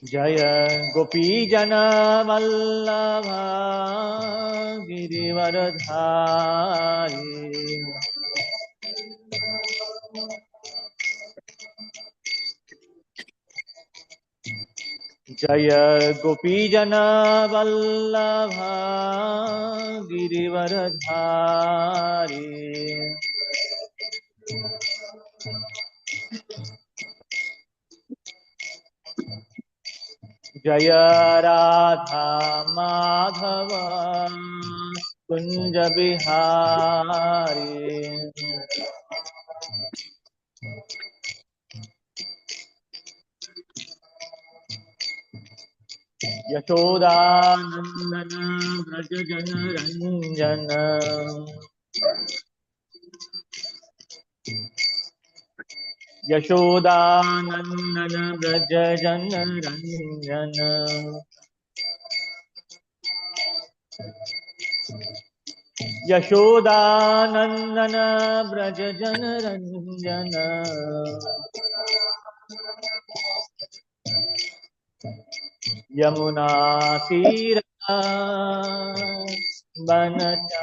जय गोपी जन वल्लभ गिरिवरधारी। जय गोपी जन वल्लभ गिरिवरधारी। जय राधा माधव कुंज बिहारी। यशोदानंदन व्रज जन रंजन। यशोदानंदन व्रज जन रंजन। यशोदानंदन व्रज जन रंजन। यमुना तीर बनचारी।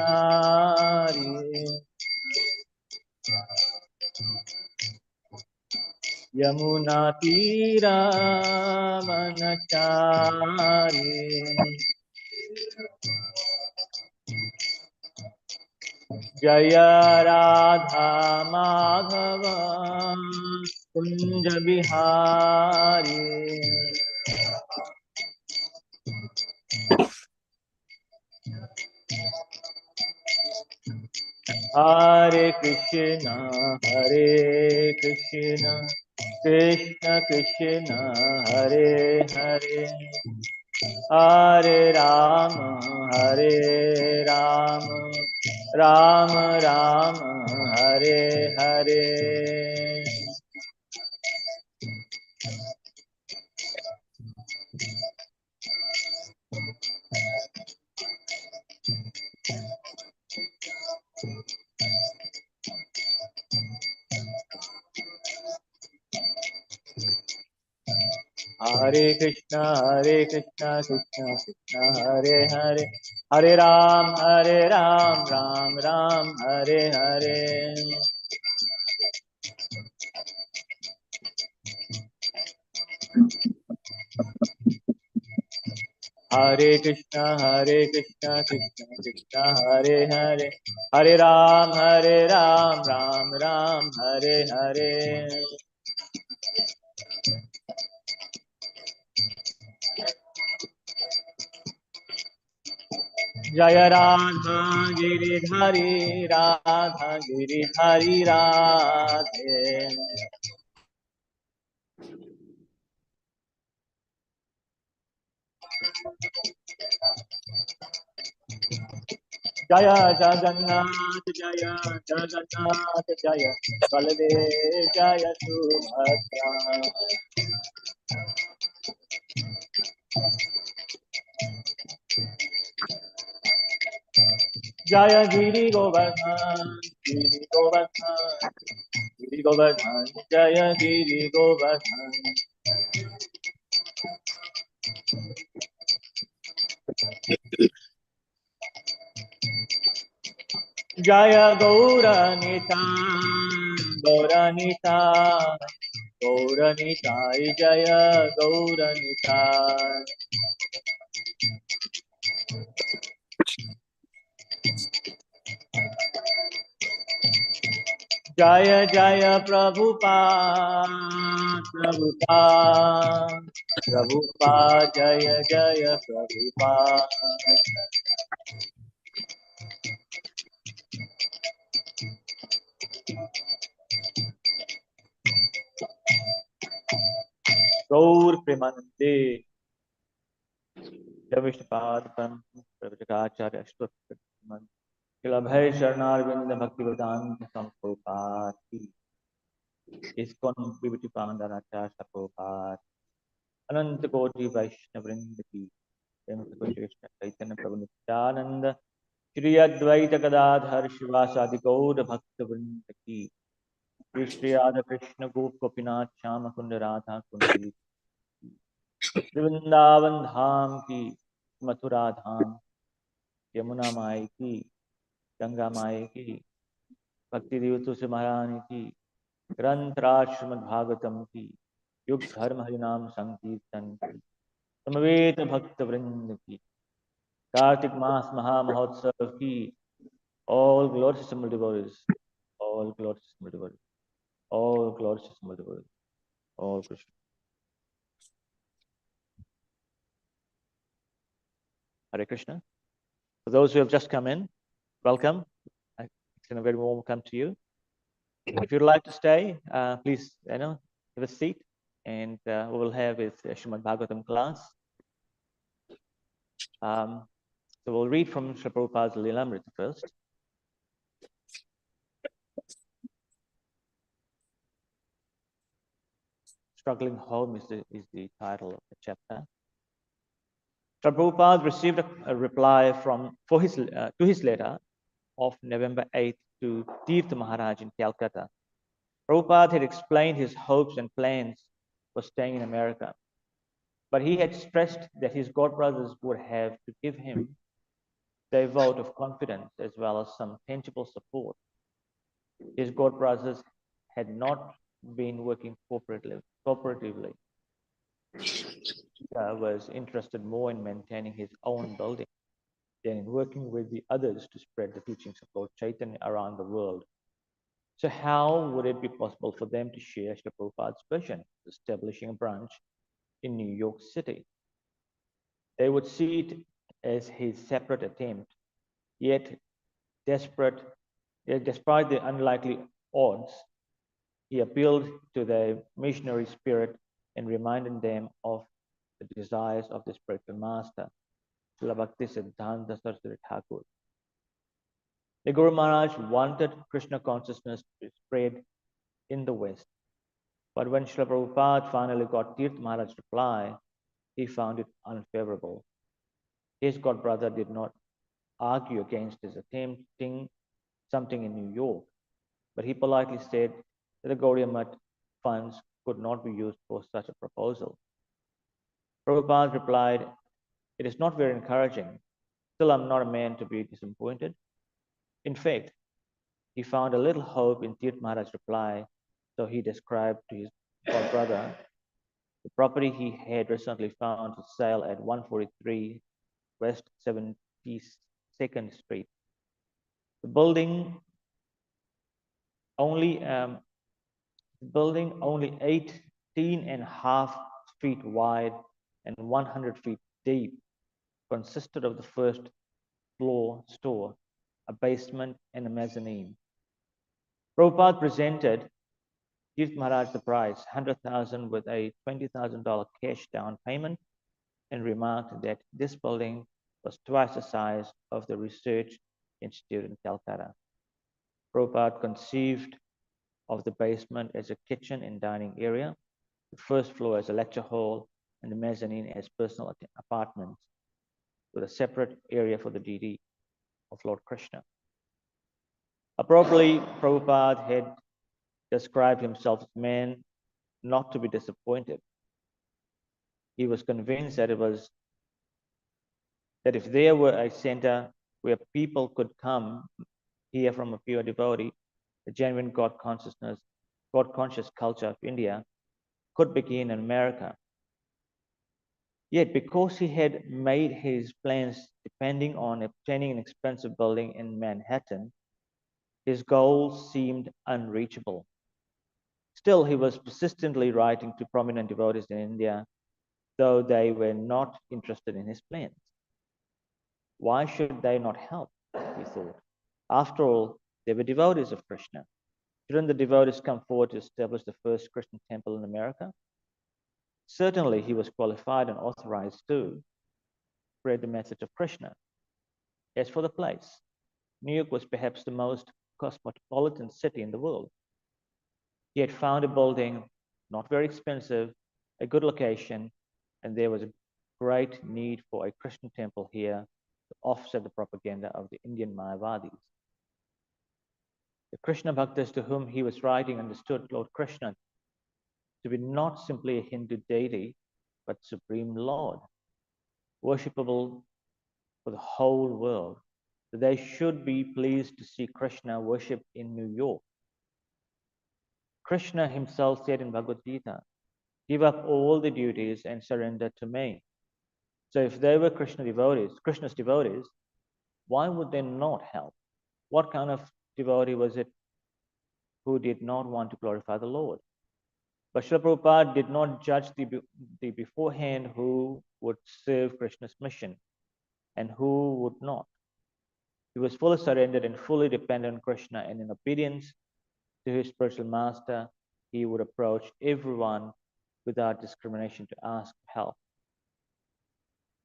यमुना तीरा बनचारी। जय राधा माधव कुंज बिहारी। हरे कृष्ण कृष्ण कृष्ण हरे हरे, हरे राम राम राम हरे हरे। हरे कृष्णा कृष्णा कृष्णा हरे हरे, हरे राम राम राम हरे हरे। हरे कृष्णा कृष्णा कृष्णा हरे हरे, हरे राम राम राम हरे हरे। जय राधा गिरिधारी राधे। जय जगन्नाथ जय बलदेव जय सुभद्रा। जय गिरि गोवर्धन जय गिरि गोवर्धन। जय गौरनिताय जय गौरनिताय। जय जय प्रभुपाद जय जय प्रभुपाद। गौर प्रेमानंदे जय विष्णुपाद प्रवचकाचार्य अभय शरणारविंद भक्ति वेदांत संप्रपाति। इस्कॉन विभूति पांडनाचार्य सपोपात। अनंत कोटि वैष्णव वृंद की कृष्ण चैतन्य प्रभु नित्यानंद, श्री अद्वैत गदाधर शिवासादि गौर भक्त वृंद की Shri Radha Krishna Gopinath Shama Kunda Radha Kundi Vrindavan Dham ki Mathura Dham Yamuna Mai ki Ganga Mai ki Bhakti Dev Tulsi Maharani ki ग्रंथ राज श्रीमद् भागवतम की युग धर्म हरिनाम संकीर्तन की समवेत भक्त वृंद की कार्तिक मास महा महोत्सव की all glories to devotees, all glories to devotees, all glories to devotees, all Krishna. Hare Krishna. For those who have just come in, welcome. I extend a very warm welcome to you. If you'd like to stay, please, have a seat, and we will have a Srimad Bhagavatam class. So we'll read from Srila Prabhupada's Lilamrita first. Struggling Home is the title of the chapter. Srila Prabhupada received a reply to his letter of November 8th to Tirtha Maharaj in Calcutta. Prabhupada had explained his hopes and plans for staying in America, but he had stressed that his godbrothers would have to give him their vote of confidence as well as some tangible support. His godbrothers had not been working cooperatively. Was interested more in maintaining his own building than in working with the others to spread the teachings of Lord Chaitanya around the world. So how would it be possible for them to share Srila Prabhupada's vision of establishing a branch in New York City? They would see it as his separate attempt, yet despite the unlikely odds, he appealed to their missionary spirit and reminded them of the desires of the spiritual master, Srila Bhakti Siddhanta Saraswati Thakur. The Guru Maharaj wanted Krishna consciousness to spread in the West, but when Srila Prabhupada finally got Tirtha Maharaj's reply, he found it unfavorable. His godbrother did not argue against his attempting something in New York, but he politely said that the Gaudiya Math funds could not be used for such a proposal. Prabhupada replied, "It is not very encouraging. Still, I'm not a man to be disappointed." In fact, he found a little hope in Tirtha Maharaj's reply, so he described to his godbrother the property he had recently found for sale at 143 West 72nd Street. The building only 18.5 feet wide and 100 feet deep, consisted of the first floor store, a basement, and a mezzanine. Prabhupada presented Tirtha Maharaj the price, $100,000 with a $20,000 cash down payment, and remarked that this building was twice the size of the research institute in Calcutta. Prabhupada conceived of the basement as a kitchen and dining area, the first floor as a lecture hall, and the mezzanine as personal apartments, with a separate area for the deity of Lord Krishna. Appropriately, Prabhupada had described himself as a man not to be disappointed. He was convinced that if there were a center where people could come hear from a pure devotee, the genuine God conscious culture of India could begin in America. Yet, because he had made his plans depending on obtaining an expensive building in Manhattan, his goals seemed unreachable. Still, he was persistently writing to prominent devotees in India, though they were not interested in his plans. Why should they not help? He thought. After all, they were devotees of Krishna. Shouldn't the devotees come forward to establish the first Christian temple in America? Certainly, he was qualified and authorized to spread the message of Krishna. As for the place, New York was perhaps the most cosmopolitan city in the world. He had found a building, not very expensive, a good location, and there was a great need for a Christian temple here to offset the propaganda of the Indian Mayavadis. The Krishna Bhaktas to whom he was writing understood Lord Krishna to be not simply a Hindu deity, but Supreme Lord, worshipable for the whole world. They should be pleased to see Krishna worshipped in New York. Krishna himself said in Bhagavad Gita, "Give up all the duties and surrender to me." So if they were Krishna's devotees, why would they not help? What kind of devotee was it who did not want to glorify the Lord? But Srila Prabhupada did not judge the beforehand who would serve Krishna's mission and who would not. He was fully surrendered and fully dependent on Krishna, and in obedience to his spiritual master, he would approach everyone without discrimination to ask help.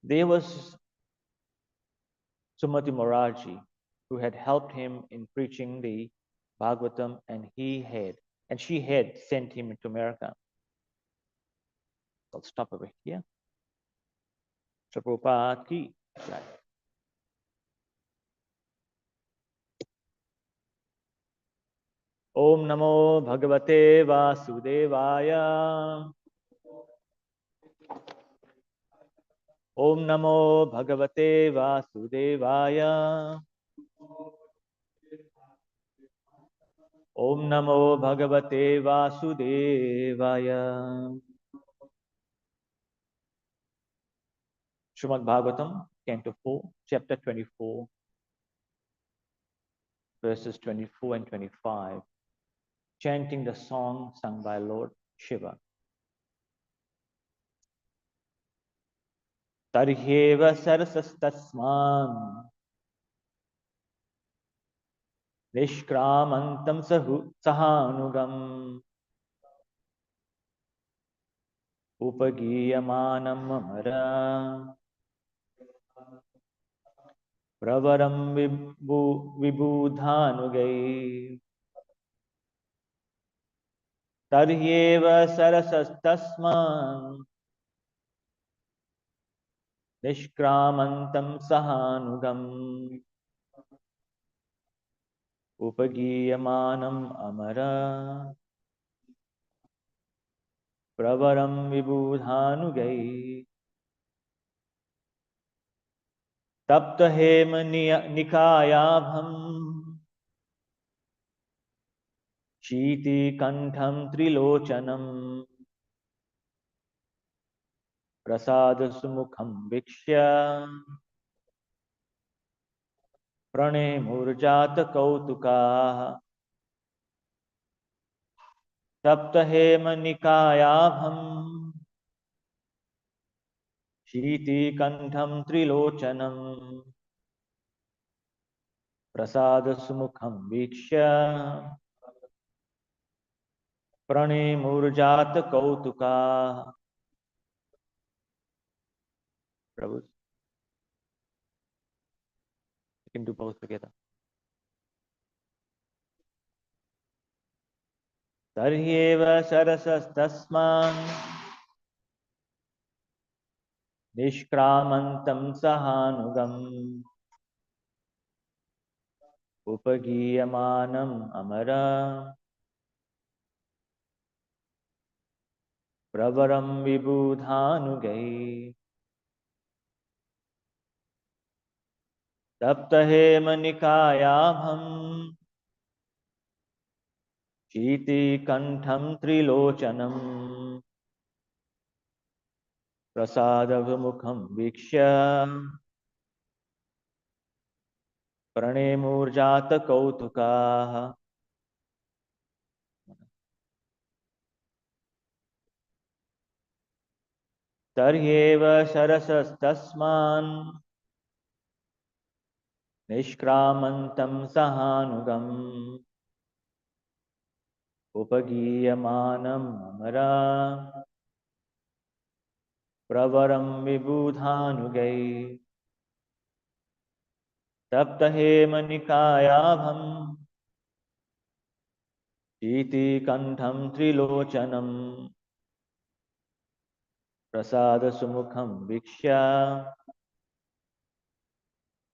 There was Sumati Moraji, who had helped him in preaching the Bhagavatam, and she had sent him into America. I'll stop over here. Prabhupada ki jai. Om Namo Bhagavate Vasudevaya. Om Namo Bhagavate Vasudevaya. Om Namo Bhagavate Vasudevaya. Srimad Bhagavatam, Canto 4, Chapter 24, verses 24 and 25, chanting the song sung by Lord Shiva. Tarhyeva sarasastasman nishkramantam sahanugam upagiyamanam amara pravaram vibudhanugai. Taryeva sarasastasman nishkramantam sahanugam upagiyamanam amara pravaram vibudhanugai. Tapta hema nikayabham Shiti kantham trilochanam prasada sumukham vikshya prane murjata kautuka. Saptahema nikayabham Shiti kantham trilochanam prasada sumukham vikshya prane murjata kautuka. Prabhu, you can do both together. Taryeva sarasastasman nishkramantam sahanugam upagiyamanam amara pravaram vibudhanugai. Taptahema nikayabham Shiti kantham trilochanam prasadavamukham vikshya pranemurjata kautuka. Taryeva sarasastasman nishkramantam sahanugam upagiyamanam amara pravaram vibudhanugai. Taptahema nikayabham Shiti kantham trilochanam prasada sumukham vikshya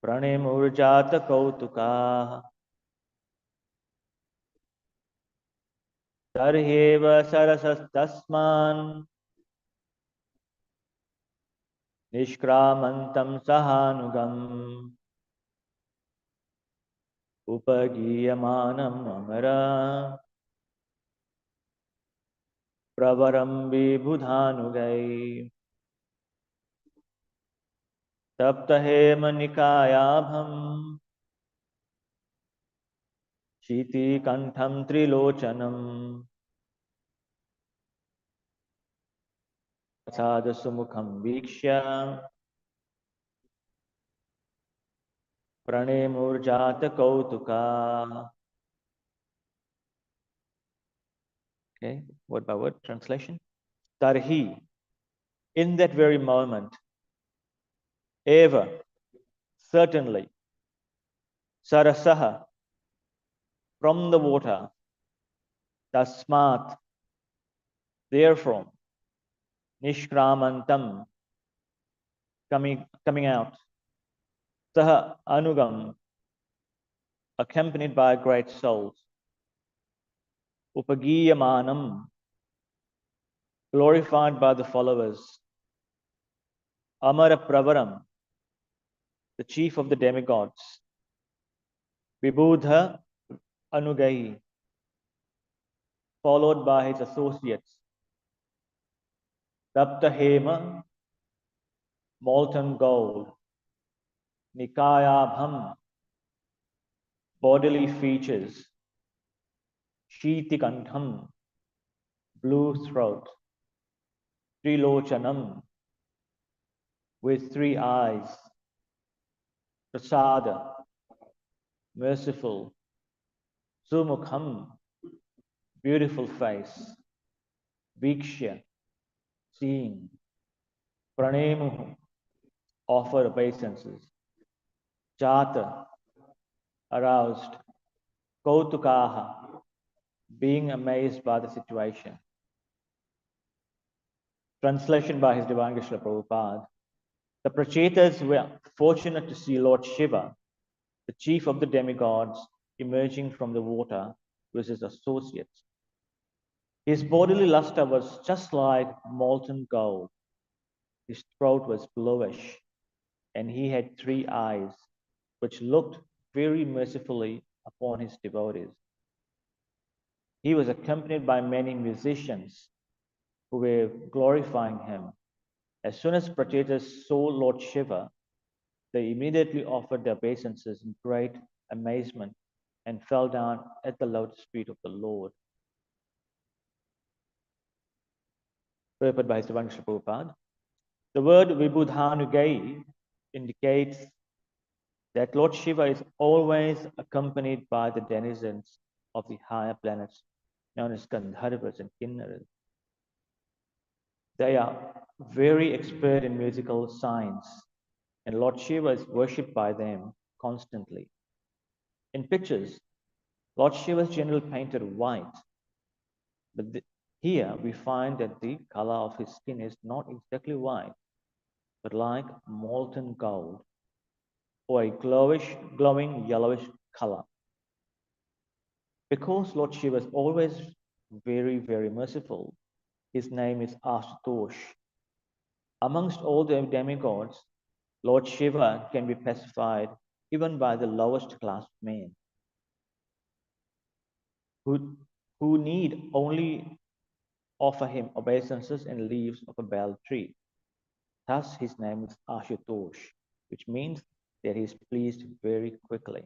pranemurjata kautuka. Tarheva sarasastasman nishkramantam sahanugam upagiyamanam amara pravaram vibhudhanugai taptahema nikayabham shiti kantham trilochanam sadasumukham vikshya pranemurjata kautuka. Okay, word by word translation. Tarhi, in that very moment, ever, certainly, sarasaha, from the water, tasmat, therefrom, nishkramantam, coming out, saha anugam, accompanied by great souls, upagiyamanam, glorified by the followers, amara pravaram, the chief of the demigods, vibudha anugai, followed by his associates, taptahema, molten gold, nikayabham, bodily features, shitikantham, blue throat, trilochanam, with three eyes, prasada, merciful, sumukham, beautiful face, vikshya, seeing, pranemuhu, offer obeisances, jata, aroused, kautukaha, being amazed by the situation. Translation by His Divine Grace Srila Prabhupada. The Prachetas were fortunate to see Lord Shiva, the chief of the demigods, emerging from the water with his associates. His bodily luster was just like molten gold. His throat was bluish, and he had three eyes, which looked very mercifully upon his devotees. He was accompanied by many musicians who were glorifying him. As soon as Prachetas saw Lord Shiva, they immediately offered their obeisances in great amazement and fell down at the lotus feet of the Lord. Purport by His Divine Srila Prabhupada. The word Vibhudhanugai indicates that Lord Shiva is always accompanied by the denizens of the higher planets known as Gandharvas and Kinnaras. They are very expert in musical science, and Lord Shiva is worshipped by them constantly. In pictures, Lord Shiva is generally painted white, but here we find that the color of his skin is not exactly white, but like molten gold or a glowing yellowish color. Because Lord Shiva is always very, very merciful, his name is Ashutosh. Amongst all the demigods, Lord Shiva can be pacified even by the lowest class of men, who need only offer him obeisances and leaves of a bel tree. Thus, his name is Ashutosh, which means that he is pleased very quickly.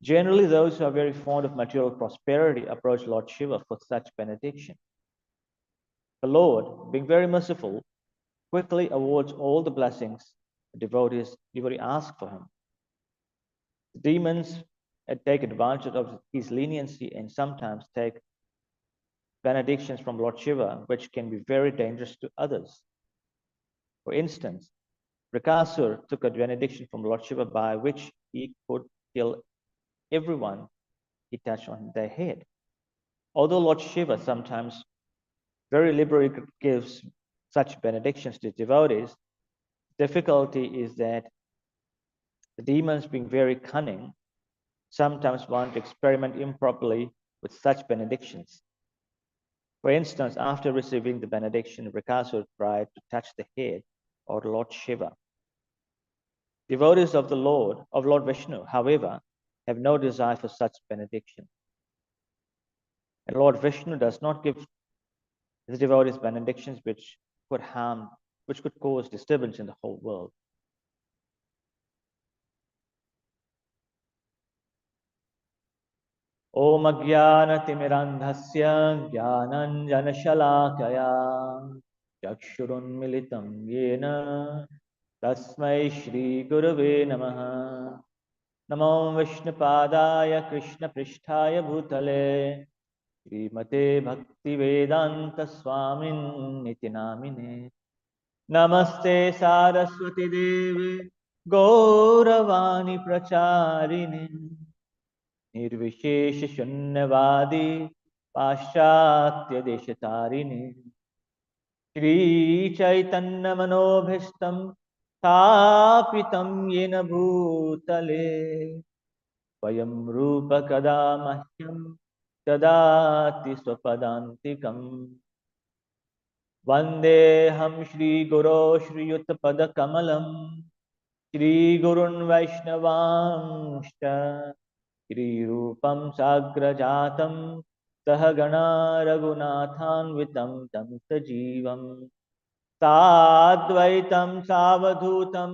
Generally, those who are very fond of material prosperity approach Lord Shiva for such benediction. The Lord, being very merciful, quickly awards all the blessings the devotee asks for him. The demons take advantage of his leniency and sometimes take benedictions from Lord Shiva, which can be very dangerous to others. For instance, Rakasur took a benediction from Lord Shiva by which he could kill everyone he touched on their head. Although Lord Shiva sometimes very liberally gives such benedictions to devotees, difficulty is that the demons, being very cunning, sometimes want to experiment improperly with such benedictions. For instance, after receiving the benediction, Rakasur tried to touch the head of Lord Shiva. Devotees of Lord Vishnu, however, have no desire for such benediction. And Lord Vishnu does not give his devotees benedictions which could cause disturbance in the whole world. Om Ajnanatimirandhasya Jnananjanashalakaya Chakshurunmilitam Yena Tasmai Shri Gurave Namaha. Namo Vishnupadaya Krishna Pristhaya Bhutale Srimate Bhaktivedanta Swamin Niti Namine. Namaste Saraswati Devi Gauravani Pracharini Nirvishesha Shunyavadi Paschatya Deshatarini Shri Chaitanya Manobhishtam Thapitam Yena Bhutale Vayam Rupa Kada Mahyam Tadati Swapadantikam Vandeham Shri Guru Shri Yuttapada Kamalam Shri Gurun Vaishnavamshta Shri Rupam Sagrajatam Sahagana Raghunathanvitam Tam Sajivam Sadvaitam Savadhutam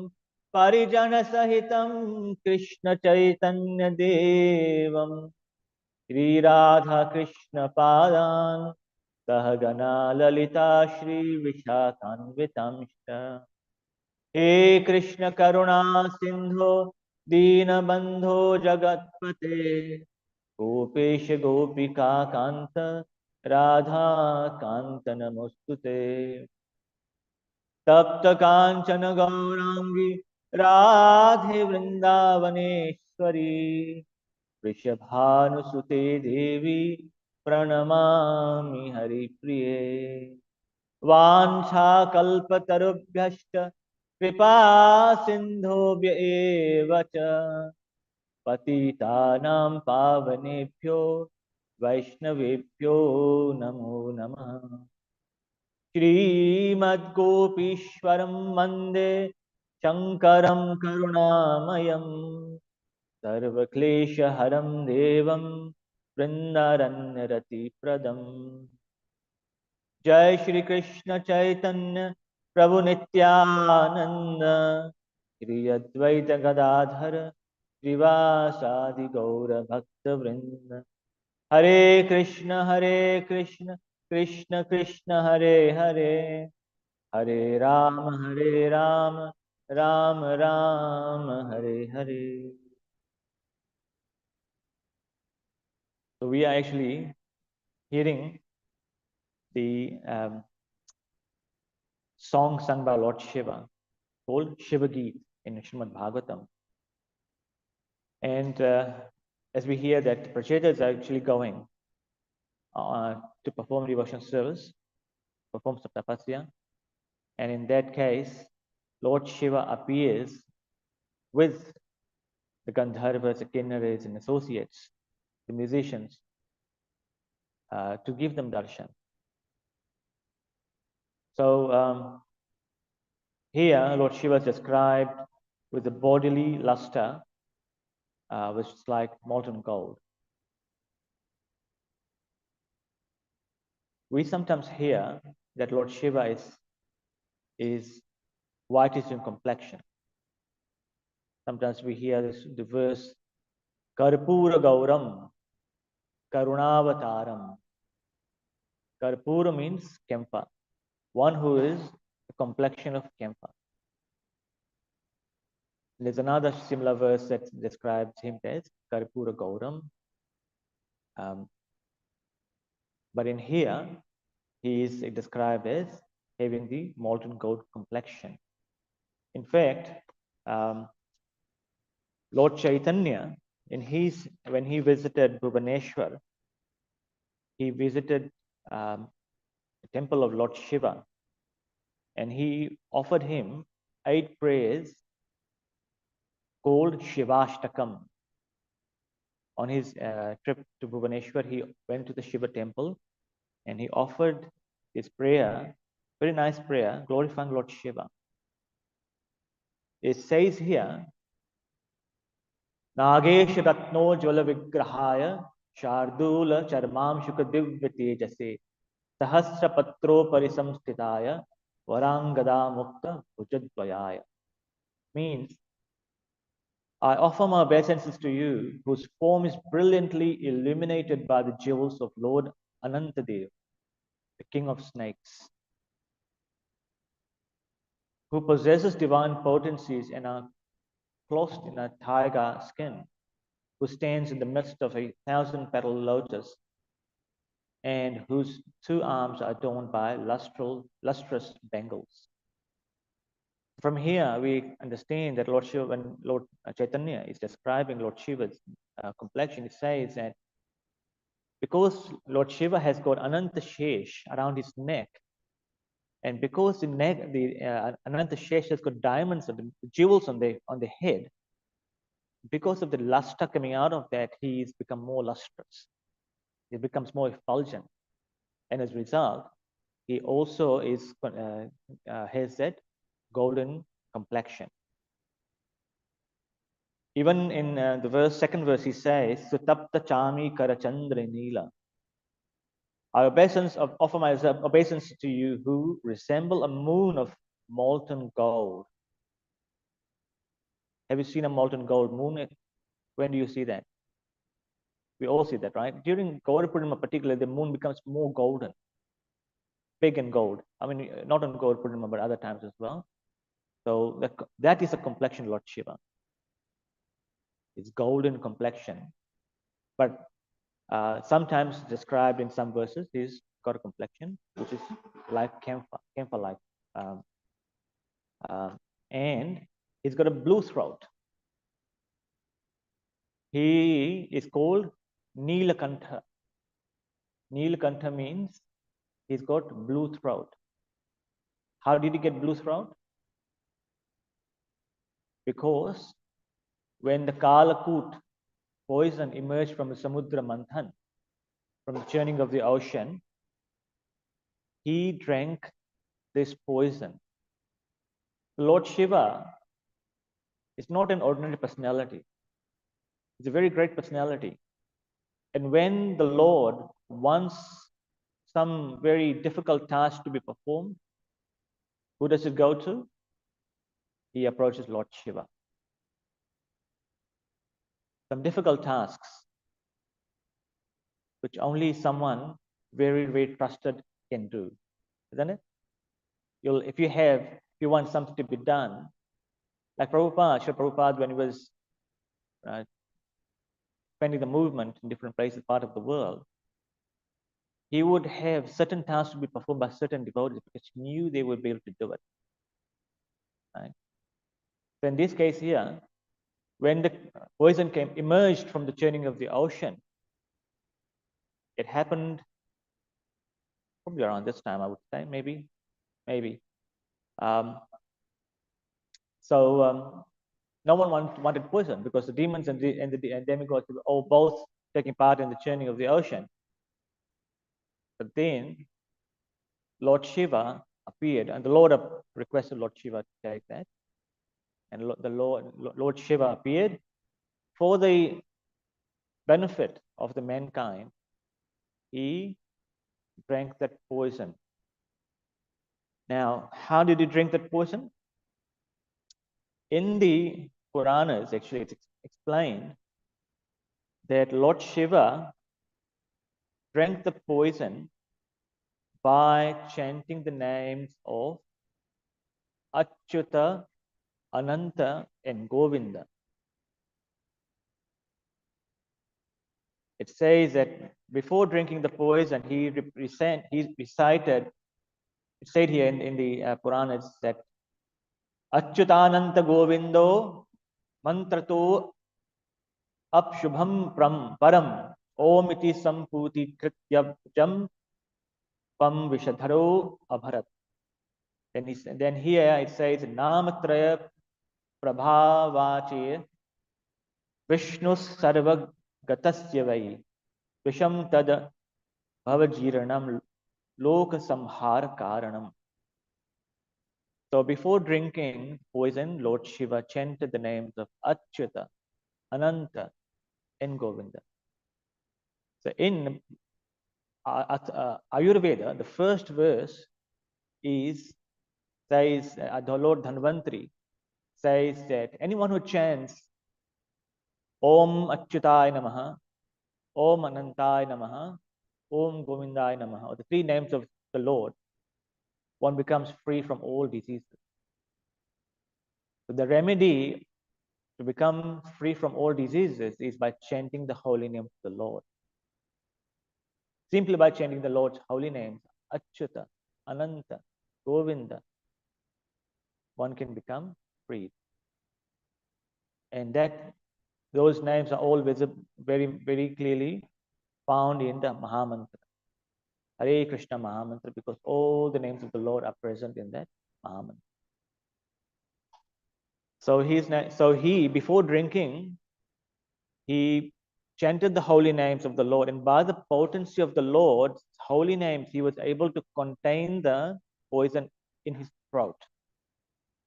Parijana Sahitam Krishna Chaitanya Devam Shri Radha Krishna Padan Sahagana Lalita Shri Vishakhanvitamshta He Krishna Karuna Sindho Deenabandho Jagatpate Gopesh Gopika Kanta Radha Kanta Namostute Tapta Kanchana Gaurangi Radhe Vrindavaneshwari Vrishabhanusute Devi Pranamami Haripriye Vancha Kalpatarubhyashta Kripa Sindhobhya eva cha Patitanam Pavanebhyo Vaishnavebhyo Namo Namah Shrimad Gopishwaram Mande Shankaram Karunamayam Sarvaklesha Haram Devam Vrindaranyarati Pradam Jai Shri Krishna Chaitanya Prabhu Nityananda Shri Advaita Gadadhara Srivasadi Gaura Bhakta Vrinda Hare Krishna Krishna Krishna Hare Hare Hare Rama Rama Rama Hare Hare. So we are actually hearing the song sung by Lord Shiva called Shiva Geet in Srimad Bhagavatam. And as we hear that Pracheta is actually going to perform devotion service, perform some tapasya, and in that case, Lord Shiva appears with the Gandharvas, the Kinnaras, and associates, the musicians, to give them darshan. So here, Lord Shiva is described with a bodily luster, which is like molten gold. We sometimes hear that Lord Shiva is whitish in complexion. Sometimes we hear the verse, Karpura Gauram, Karunavataram. Karpura means Kempa, one who is the complexion of Kempa. There's another similar verse that describes him as Karpura Gauram. But in here, he is described as having the molten gold complexion. In fact, Lord Chaitanya, when he visited Bhubaneswar, he visited the temple of Lord Shiva, and he offered him 8 prayers called Shivashtakam. On his trip to Bhubaneswar, he went to the Shiva temple And he offered his prayer, very nice prayer, glorifying Lord Shiva. It says here, Nagesh Ratno Jvala Vigrahaya Shardula Charmam Shuka Divya Tejase Sahasra Patro Parisamstitaya Varangada Mukta Bhujadvayaya. Means, I offer my obeisances to you, whose form is brilliantly illuminated by the jewels of Lord Anantadev, the king of snakes, who possesses divine potencies and are clothed in a tiger skin, who stands in the midst of a 1,000-petal lotus, and whose 2 arms are adorned by lustrous bangles. From here, we understand that Lord Shiva, when Lord Chaitanya is describing Lord Shiva's complexion, it says that because Lord Shiva has got Ananta Shesh around his neck, and because the Ananta Shesh has got diamonds and the jewels on the head, because of the luster coming out of that, he's become more lustrous. He becomes more effulgent, and as a result, he also has that golden complexion. Even in the second verse, he says, Sutapta Chami Karachandra Nila. I offer my obeisance to you who resemble a moon of molten gold. Have you seen a molten gold moon? When do you see that? We all see that, right? During Gaura Purnima particularly, the moon becomes more golden, big and gold. I mean, not on Gaura Purnima, but other times as well. So that is a complexion, Lord Shiva. It's golden complexion. But sometimes described in some verses, he's got a complexion, which is like camphor-like. And he's got a blue throat. He is called Neelakantha. Neelakantha means he's got blue throat. How did he get blue throat? Because when the Kalakut poison emerged from the Samudra Manthan, from the churning of the ocean, he drank this poison. Lord Shiva is not an ordinary personality. He's a very great personality. And when the Lord wants some very difficult task to be performed, who does it go to? He approaches Lord Shiva. Some difficult tasks, which only someone very, very trusted can do, isn't it? If you want something to be done, like Prabhupada, Srila Prabhupada, when he was spending the movement in different places, part of the world, he would have certain tasks to be performed by certain devotees because he knew they would be able to do it. Right? So in this case here, when the poison emerged from the churning of the ocean, it happened probably around this time, I would say, maybe. No one wanted poison because the demons and the demigods were all both taking part in the churning of the ocean. But then Lord Shiva appeared, and the Lord requested Lord Shiva to take that. And Lord Shiva appeared for the benefit of the mankind. He drank that poison. Now, how did he drink that poison? In the Puranas, actually, it's explained that Lord Shiva drank the poison by chanting the names of Achyuta, Ananta, and Govinda. It says that before drinking the poison, he recited, it said here in the Puranas that Achyutananta Govindo mantrato apshubham param om iti samputi krityam pam vishadharo abharat. Then here it says Namatraya prabhavache Vishnu sarva gatasya vai visham tad bhavajiranam loka samhara karanam. So before drinking poison, Lord Shiva chanted the names of Achyuta, Ananta, and Govinda. So in Ayurveda, the first verse says, the Lord Dhanvantri says that anyone who chants Om Achyutai Namaha, Om Anantai Namaha, Om Govindai Namaha, or the three names of the Lord, one becomes free from all diseases. So the remedy to become free from all diseases is by chanting the holy name of the Lord. Simply by chanting the Lord's holy names, Achyuta, Ananta, Govinda, one can become free. And those names are all visible, very, very clearly found in the Mahamantra. Hare Krishna Mahamantra, because all the names of the Lord are present in that Mahamantra. So before drinking, he chanted the holy names of the Lord, and by the potency of the Lord's holy names, he was able to contain the poison in his throat.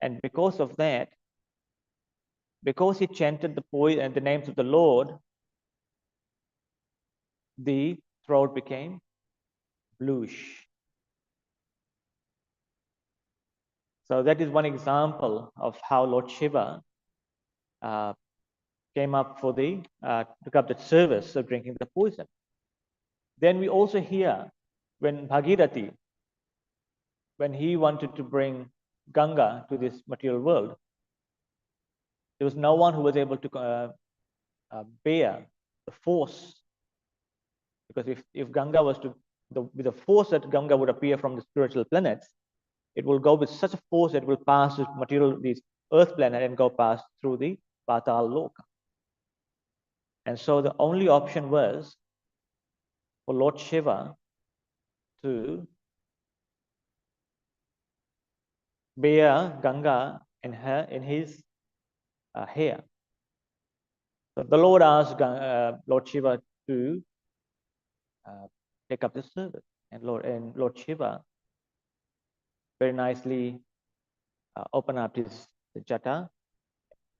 And because of that, because he chanted the names of the Lord, the throat became bluish. So that is one example of how Lord Shiva took up the service of drinking the poison. Then we also hear when Bhagirathi, when he wanted to bring Ganga to this material world, there was no one who was able to bear the force, because if Ganga was with the force that Ganga would appear from the spiritual planets, it will go with such a force that it will pass this earth planet and go past through the Patal Loka. And so the only option was for Lord Shiva to bear Ganga in his hair. So the Lord asked Lord Shiva to take up this service, and Lord Shiva very nicely opened up his jata,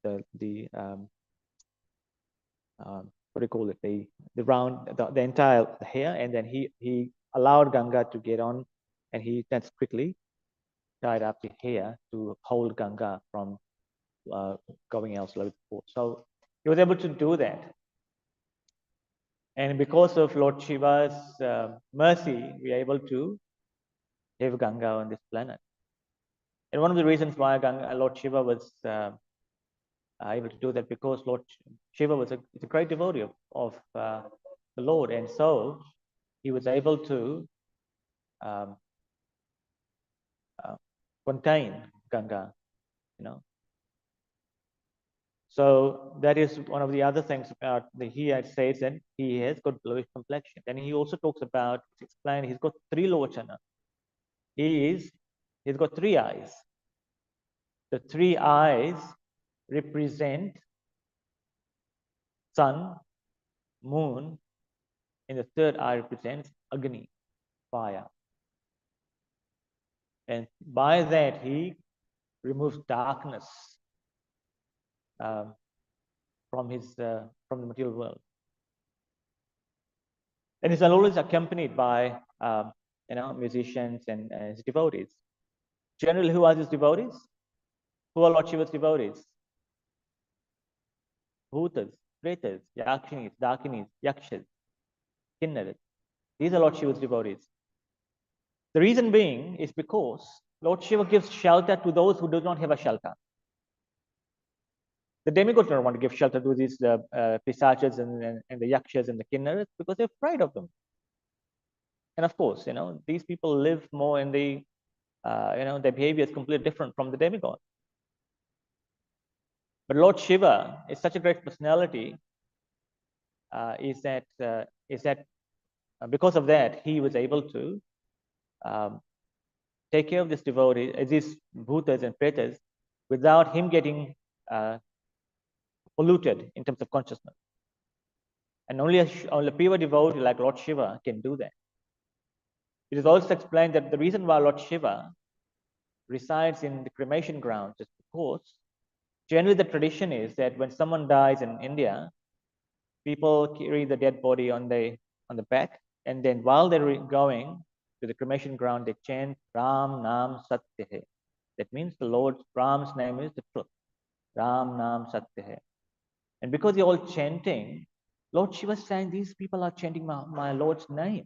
what do you call it, the round, the entire hair, and then he allowed Ganga to get on, and he then quickly tied up the hair to hold Ganga from going elsewhere. So he was able to do that. And because of Lord Shiva's mercy, we are able to have Ganga on this planet. And one of the reasons why Lord Shiva was able to do that, because Lord Shiva was a great devotee of the Lord, and so he was able to contain Ganga, So that is one of the other things about here it says that he has got bluish complexion. And he also talks about, explain, he's got three lochana. He's got three eyes. The three eyes represent sun, moon, and the third eye represents Agni, fire. And by that he removes darkness from the material world. And he's always accompanied by musicians and his devotees. Generally, who are his devotees? Who are Lord Shiva's devotees? Bhutas, Pretas, Yakshinis, Dakinis, Yakshas, Kinnaras. These are Lord Shiva's devotees. The reason being is because Lord Shiva gives shelter to those who do not have a shelter. The demigods don't want to give shelter to these Pisachas and the Yakshas and the Kinnaras because they're afraid of them. And of course, these people live more in the, their behavior is completely different from the demigods. But Lord Shiva is such a great personality, is that because of that, he was able to take care of this devotee, these bhutas and pretas, without him getting polluted in terms of consciousness. And only a pure devotee like Lord Shiva can do that. It is also explained that the reason why Lord Shiva resides in the cremation grounds is because generally the tradition is that when someone dies in India, people carry the dead body on the back, and then while they're going to the cremation ground, they chant Ram Nam Satya Hai. That means the Lord Ram's name is the truth. Ram Nam Satya Hai. And because they're all chanting, Lord Shiva is saying these people are chanting my Lord's name.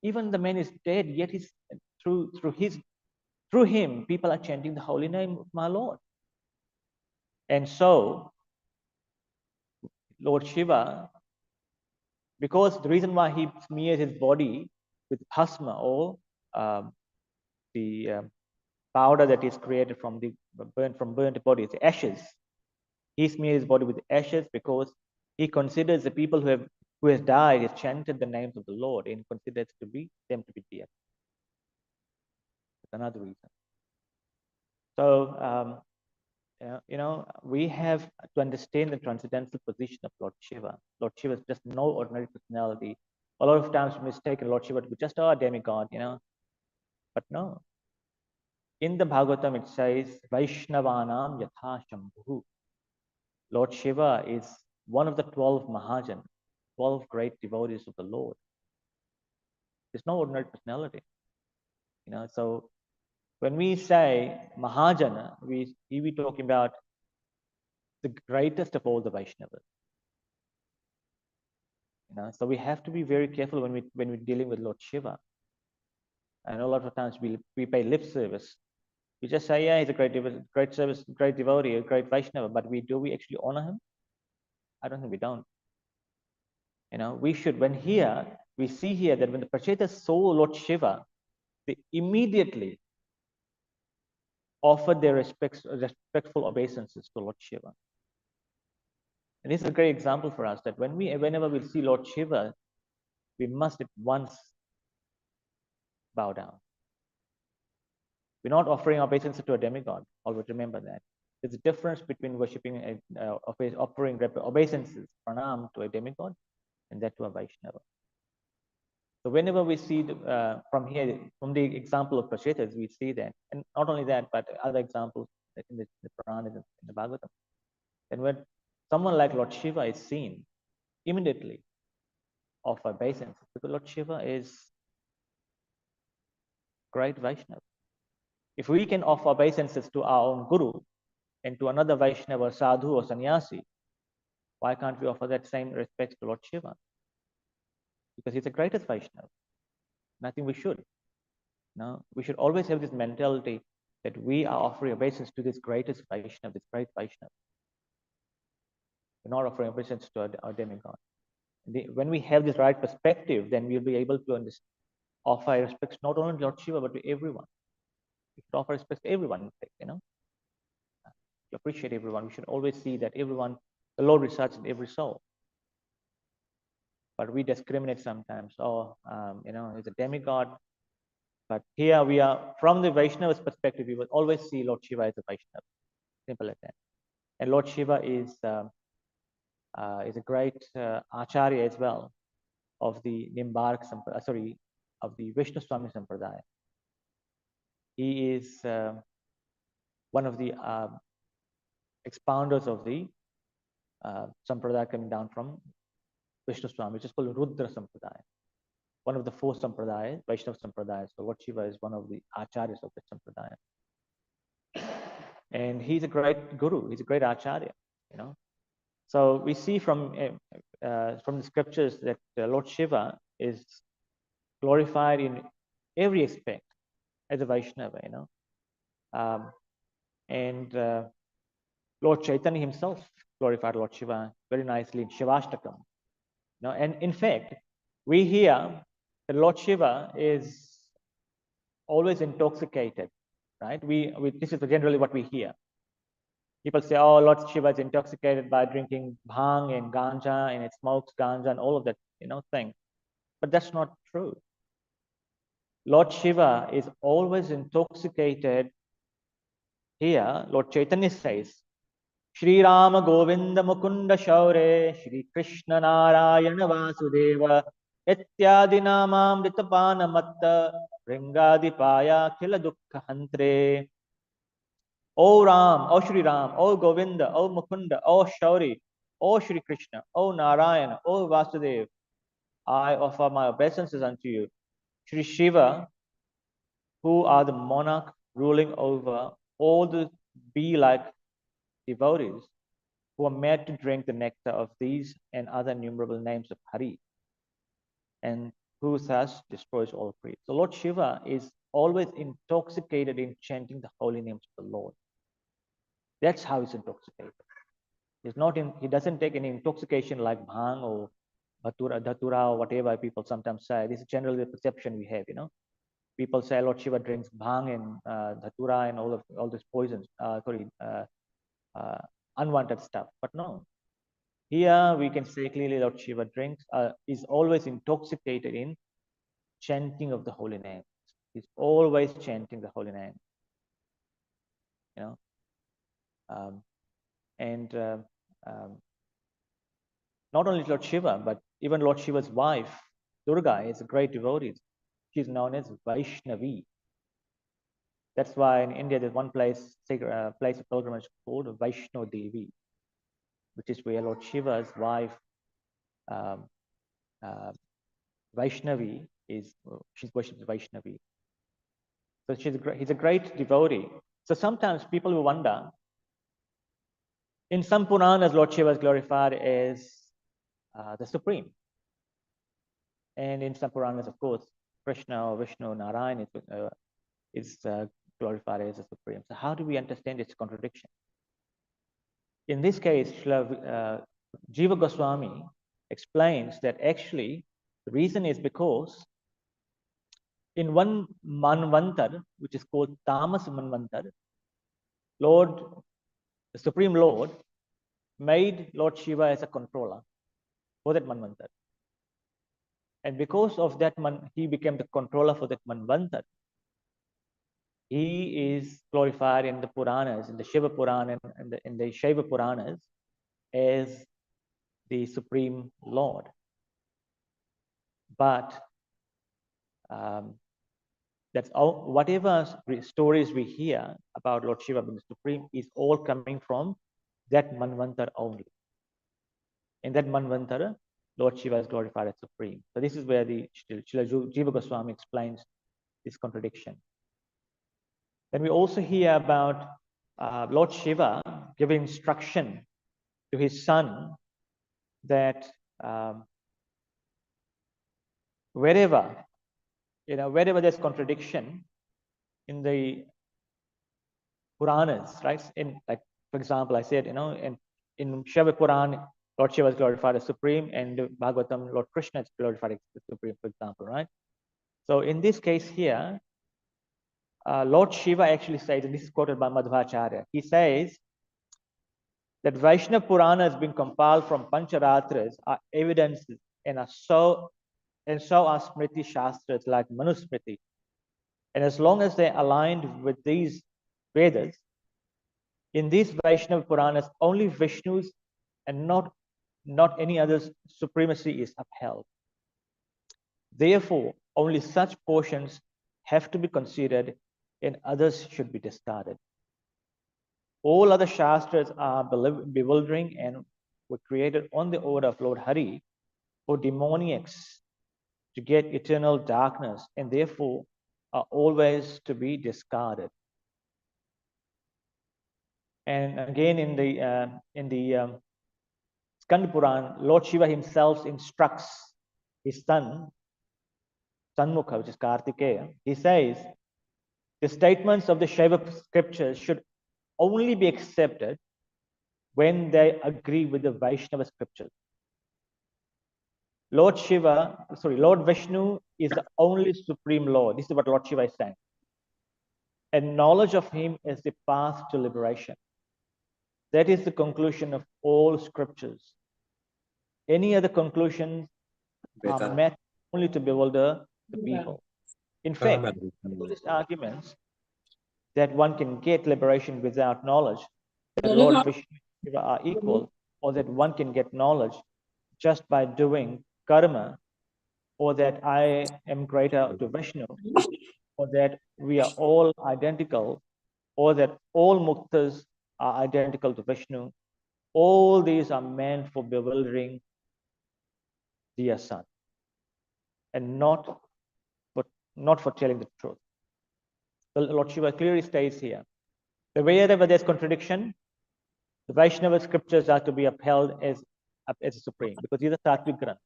Even the man is dead, yet he's through him, people are chanting the holy name of my Lord. And so, Lord Shiva, because the reason why he smears his body with bhasma or the powder that is created from the burnt bodies, ashes, he smears his body with ashes because he considers the people who has died, has chanted the names of the Lord, and considers them to be dear. That's another reason. So, we have to understand the transcendental position of Lord Shiva. Lord Shiva is just no ordinary personality. A lot of times we mistake Lord Shiva to be just a demigod, but no. In the Bhagavatam it says, Vaishnavanam Yatha Shambhu. Lord Shiva is one of the 12 Mahajan, 12 great devotees of the Lord. There's no ordinary personality. So when we say Mahajana, we talking about the greatest of all the Vaishnavas. So we have to be very careful when we're dealing with Lord Shiva. And a lot of times we pay lip service. We just say, yeah, he's a great devotee, a great Vaishnava, but do we actually honor him? I don't think we don't. We should, we see here that when the Prachetas saw Lord Shiva, they immediately offered their respectful obeisances to Lord Shiva. And this is a great example for us that whenever we see Lord Shiva, we must at once bow down. We're not offering obeisance to a demigod. Always remember that. There's a difference between worshipping, offering obeisances, pranam, to a demigod, and that to a Vaishnava. So whenever we see from the example of Prachetas, we see that, and not only that, but other examples in the Puranas and in the Bhagavatam. And when someone like Lord Shiva is seen, immediately offer obeisance, because Lord Shiva is great Vaishnava. If we can offer obeisances to our own Guru and to another Vaishnava, sadhu or sannyasi, why can't we offer that same respect to Lord Shiva? Because he's the greatest Vaishnava. And I think we should. We should always have this mentality that we are offering obeisance to this greatest Vaishnava, this great Vaishnava. We're not offering obeisance to our demigod. When we have this right perspective, then we'll be able to offer respects not only to Lord Shiva, but to everyone. We should offer respect to everyone, to appreciate everyone. We should always see that everyone, the Lord resides in every soul. But we discriminate sometimes. He's a demigod. But here we are, from the Vaishnava's perspective, we will always see Lord Shiva as a Vaishnava. Simple as that. And Lord Shiva is a great acharya as well of the of the Vishnu Swami Sampradaya. He is one of the expounders of the Sampradaya coming down from Vishnu Swami, which is called Rudra Sampradaya. One of the 4 Sampradayas, Vaishnava Sampradayas. So Lord Shiva is one of the acharyas of the Sampradaya. And he's a great guru, he's a great acharya, So we see from the scriptures that Lord Shiva is glorified in every aspect as a Vaishnava, and Lord Chaitanya himself glorified Lord Shiva very nicely in Shivashtakam. And in fact, we hear that Lord Shiva is always intoxicated, right? This is generally what we hear. People say, oh, Lord Shiva is intoxicated by drinking bhang and ganja, and it smokes ganja and all of that, thing. But that's not true. Lord Shiva is always intoxicated. Here, Lord Chaitanya says, Shri Rama Govinda Mukunda Shaure, Shri Krishna Narayana Vasudeva, Ityadinamamritapana ringadipaya khila dukkha hantre. O Ram, O Shri Ram, O Govinda, O Mukunda, O Shauri, O Shri Krishna, O Narayana, O Vasudev, I offer my obeisances unto you. Shri Shiva, who are the monarch ruling over all the bee-like devotees who are made to drink the nectar of these and other innumerable names of Hari, and who thus destroys all greed. So Lord Shiva is always intoxicated in chanting the holy names of the Lord. That's how he's intoxicated. He doesn't take any intoxication like bhang or dhatura or whatever people sometimes say. This is generally the perception we have, you know. People say Lord Shiva drinks bhang and dhatura and all these poisons, unwanted stuff. But no, here we can say clearly Lord Shiva is always intoxicated in chanting of the holy name. He's always chanting the holy name, you know. Not only Lord Shiva, but even Lord Shiva's wife, Durga, is a great devotee. She's known as Vaishnavi. That's why in India there's one place of pilgrimage called Vaishno Devi, which is where Lord Shiva's wife, Vaishnavi, she's worshipped as Vaishnavi. So he's a great devotee. So sometimes people will wonder, in some Puranas, Lord Shiva is glorified as the Supreme. And in some Puranas, of course, Krishna or Vishnu, Narayan is glorified as the Supreme. So how do we understand its contradiction? In this case, Jiva Goswami explains that actually the reason is because in one Manvantar, which is called Tamas Manvantar, the Supreme Lord, made Lord Shiva as a controller for that Manvantar. And because of that, he became the controller for that Manvantar. He is glorified in the Puranas, in the Shiva Purana and in the Shaiva Puranas as the Supreme Lord. But that's all. Whatever stories we hear about Lord Shiva being Supreme is all coming from that Manvantar only. In that Manvantar, Lord Shiva is glorified as Supreme. So this is where the Jiva Goswami explains this contradiction. Then we also hear about Lord Shiva giving instruction to his son that wherever there's contradiction in the Puranas, right? For example, I said, in Shiva Purana, Lord Shiva is glorified as Supreme, and Bhagavatam, Lord Krishna is glorified as Supreme, for example, right? So in this case here, Lord Shiva actually says, and this is quoted by Madhvacharya, he says that Vaishnava Purana has been compiled from Pancharatras are evidences and so are Smriti Shastras like Manusmriti. And as long as they're aligned with these Vedas, in these Vaishnava Puranas, only Vishnu's and not any other's supremacy is upheld. Therefore, only such portions have to be considered and others should be discarded. All other Shastras are bewildering and were created on the order of Lord Hari for demoniacs to get eternal darkness and therefore are always to be discarded. And again, in the Skanda Puran, Lord Shiva himself instructs his son, Sanmukha, which is Kartikeya. He says, the statements of the Shiva scriptures should only be accepted when they agree with the Vaishnava scriptures. Lord Vishnu is the only Supreme Lord. This is what Lord Shiva is saying. And knowledge of him is the path to liberation. That is the conclusion of all scriptures. Any other conclusions are meant only to bewilder the people. In fact, Buddhist arguments that one can get liberation without knowledge, that Lord Vishnu and Shiva are equal, or that one can get knowledge just by doing karma, or that I am greater to Vishnu, or that we are all identical, or that all muktas are identical to Vishnu. All these are meant for bewildering dear son, and not for telling the truth. The Lord Shiva clearly states here that wherever there's contradiction, the Vaishnava scriptures are to be upheld as supreme, because these are Sattvic Granthas.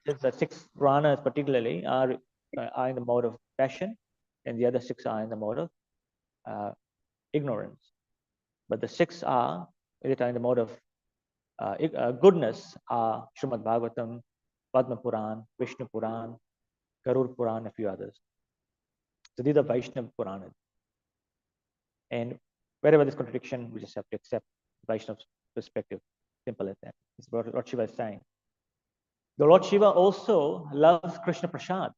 The 6 Puranas particularly are in the mode of passion, and the other 6 are in the mode of ignorance. But the 6 are in the mode of goodness are Srimad Bhagavatam, Padma Puran, Vishnu Puran, Garud Puran, a few others. So these are Vaishnava Puranas. And wherever there's contradiction, we just have to accept Vaishnava's perspective. Simple as that. It's what Lord Shiva is saying. The Lord Shiva also loves Krishna Prasad.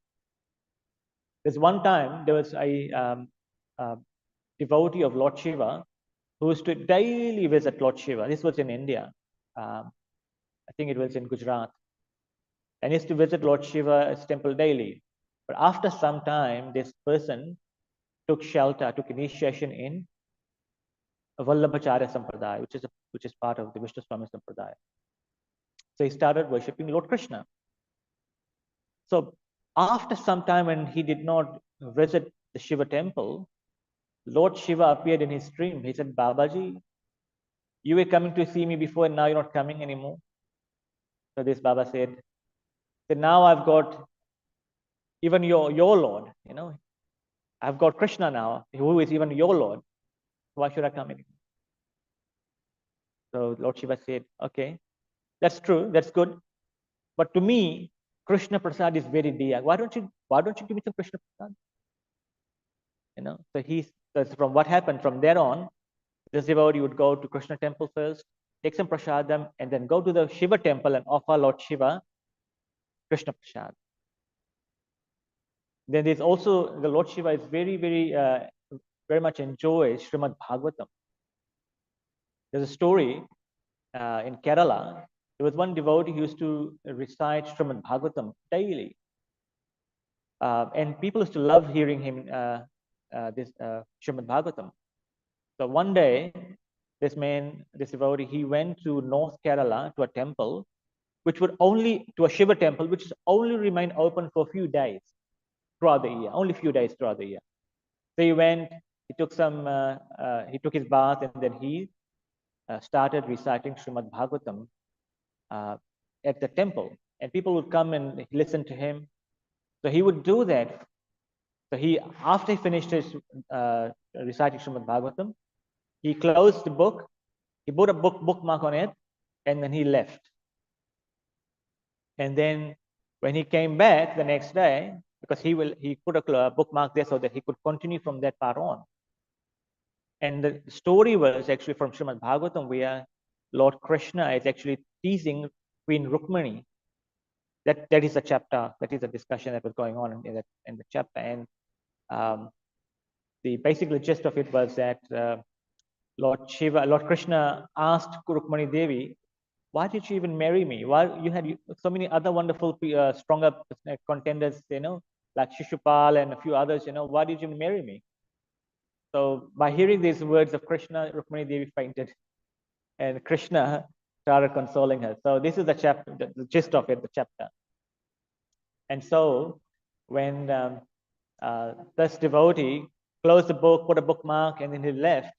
There's one time there was a devotee of Lord Shiva who used to daily visit Lord Shiva. This was in India. I think it was in Gujarat. And he used to visit Lord Shiva's temple daily. But after some time, this person took shelter, took initiation in Vallabhacharya Sampradaya, which is part of the Vishnu Swami Sampradaya. So he started worshipping Lord Krishna. So after some time, when he did not visit the Shiva temple, Lord Shiva appeared in his dream. He said, Babaji, you were coming to see me before, and now you're not coming anymore. So this Baba said, now I've got even your Lord, I've got Krishna now, who is even your Lord. Why should I come anymore? So Lord Shiva said, okay, that's true, that's good. But to me, Krishna Prasad is very dear. Why don't you give me some Krishna Prasad? So from what happened from there on, this devotee would go to Krishna temple first, take some prasadam, and then go to the Shiva temple and offer Lord Shiva Krishna Prasad. Then there's also the Lord Shiva is very much enjoys Srimad Bhagavatam. There's a story in Kerala. There was one devotee who used to recite Srimad Bhagavatam daily. And people used to love hearing him this Srimad Bhagavatam. So one day, this devotee, he went to North Kerala to a temple, to a Shiva temple, which only remained open for a few days throughout the year, only a few days throughout the year. So he went, he took his bath, and then he started reciting Srimad Bhagavatam at the temple. And people would come and listen to him. So he would do that. So after he finished his reciting Srimad Bhagavatam, he closed the book, he put a bookmark on it, and then he left. And then when he came back the next day, because he put a bookmark there so that he could continue from that part on. And the story was actually from Srimad Bhagavatam, where Lord Krishna is actually teasing Queen Rukmini. That is a chapter, that is a discussion that was going on in the chapter. And the basic gist of it was that Lord Krishna asked Rukmani Devi, why did you even marry me? Why you had so many other wonderful, stronger contenders, like Shishupal and a few others, why did you marry me? So by hearing these words of Krishna, Rukmani Devi fainted, and Krishna started consoling her. So this is the chapter, the gist of it, the chapter. And so when this devotee closed the book, put a bookmark, and then he left,